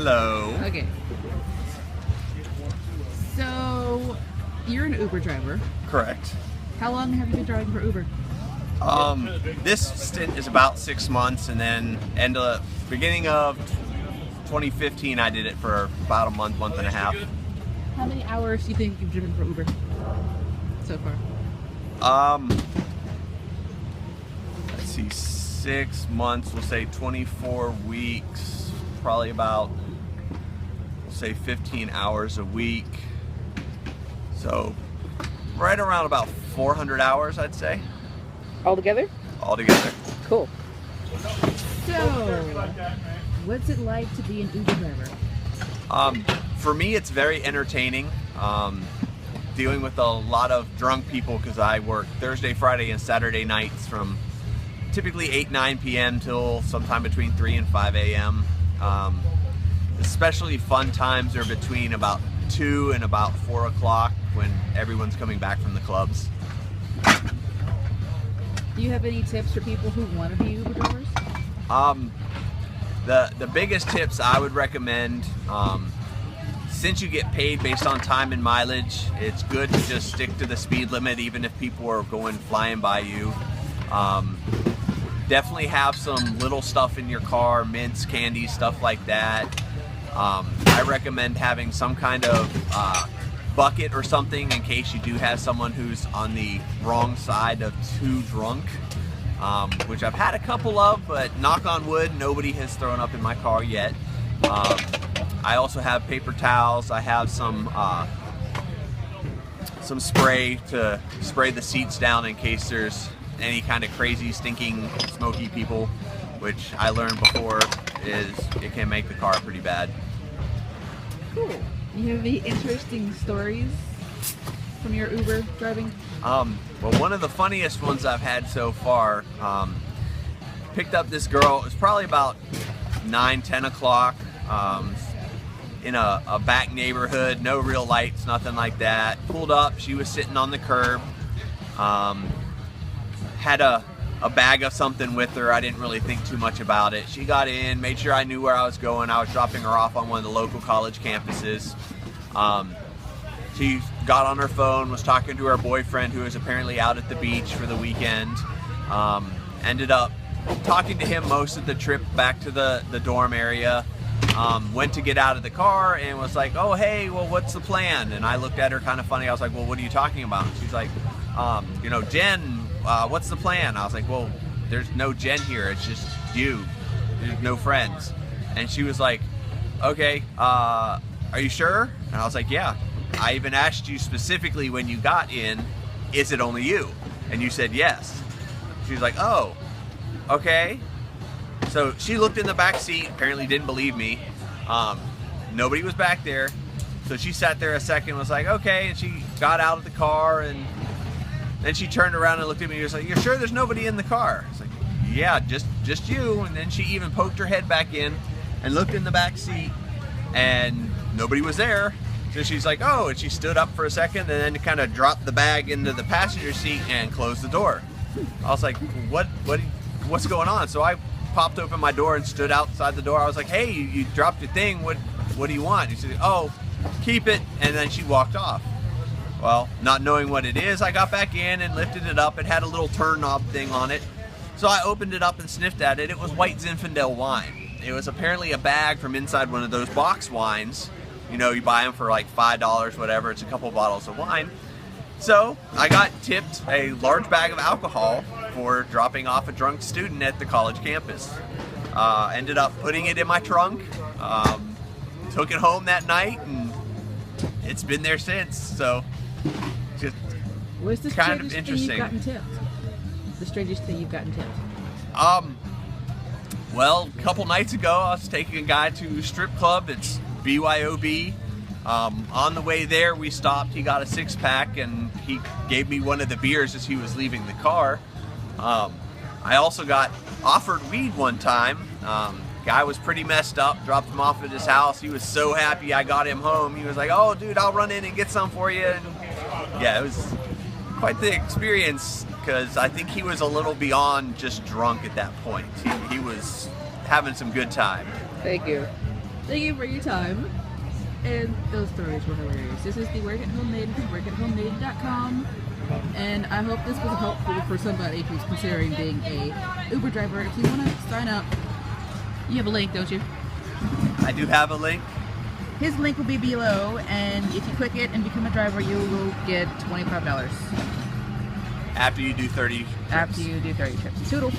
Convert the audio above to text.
Hello. Okay. So, you're an Uber driver. Correct. How long have you been driving for Uber? This stint is about 6 months, and then beginning of 2015, I did it for about a month and a half. How many hours do you think you've driven for Uber so far? Let's see, 6 months, we'll say 24 weeks, probably about, we'll say 15 hours a week. So, right around about 400 hours, I'd say. Altogether? Altogether. Cool. So, what's it like to be an Uber driver? For me, it's very entertaining. Dealing with a lot of drunk people because I work Thursday, Friday, and Saturday nights from typically 8-9 p.m. till sometime between 3 and 5 a.m. Especially fun times are between about 2 and about 4 o'clock when everyone's coming back from the clubs. Do you have any tips for people who want to be Uber drivers? The biggest tips I would recommend, since you get paid based on time and mileage, it's good to just stick to the speed limit even if people are flying by you. Definitely have some little stuff in your car, mints, candy, stuff like that. I recommend having some kind of bucket or something in case you do have someone who's on the wrong side of too drunk, which I've had a couple of, but knock on wood, nobody has thrown up in my car yet. I also have paper towels. I have some spray to spray the seats down in case there's any kind of crazy, stinking, smoky people, which I learned before it can make the car pretty bad. Cool. Do you have any interesting stories from your Uber driving? Well, one of the funniest ones I've had so far, picked up this girl. It was probably about 9-10 o'clock in a back neighborhood, no real lights, nothing like that. Pulled up, she was sitting on the curb, had a bag of something with her. I didn't really think too much about it. She got in, made sure I knew where I was going. I was dropping her off on one of the local college campuses. She got on her phone, was talking to her boyfriend who was apparently out at the beach for the weekend. Ended up talking to him most of the trip back to the dorm area. Went to get out of the car and was like, oh, hey, well, what's the plan? And I looked at her kind of funny. I was like, well, what are you talking about? And she's like, Jen, what's the plan? I was like, well, there's no Jen here. It's just you. There's no friends. And she was like, okay, are you sure? And I was like, yeah. I even asked you specifically when you got in, is it only you? And you said yes. She was like, oh, okay. So she looked in the back seat, apparently didn't believe me. Nobody was back there. So she sat there a second, was like, okay, and she got out of the car, and then she turned around and looked at me and was like, you're sure there's nobody in the car? I was like, yeah, just you. And then she even poked her head back in and looked in the back seat, and nobody was there. So she's like, oh, and she stood up for a second and then kind of dropped the bag into the passenger seat and closed the door. I was like, what's going on? So I popped open my door and stood outside the door. I was like, hey, you dropped your thing. What do you want? She said, oh, keep it. And then she walked off. Well, not knowing what it is, I got back in and lifted it up. It had a little turn knob thing on it. So I opened it up and sniffed at it. It was white Zinfandel wine. It was apparently a bag from inside one of those box wines. You know, you buy them for like $5, whatever. It's a couple bottles of wine. So I got tipped a large bag of alcohol for dropping off a drunk student at the college campus. Ended up putting it in my trunk. Took it home that night, and it's been there since. So just What's the kind of strangest interesting. thing you've gotten tipped? The strangest thing you've gotten tipped? Well, a couple nights ago, I was taking a guy to a strip club. It's BYOB. On the way there, we stopped. He got a 6-pack, and he gave me one of the beers as he was leaving the car. I also got offered weed one time. Guy was pretty messed up, dropped him off at his house. He was so happy I got him home. He was like, oh, dude, I'll run in and get some for you. And yeah, it was quite the experience because I think he was a little beyond just drunk at that point. He was having some good time. Thank you. Thank you for your time. And those stories were hilarious. This is the Work at Home Maiden from workatHomeMaiden.com. And I hope this was helpful for somebody who's considering being a Uber driver. If you want to sign up, you have a link, don't you? I do have a link. His link will be below, and if you click it and become a driver, you will get $25. After you do 30 trips. After you do 30 trips. Toodles.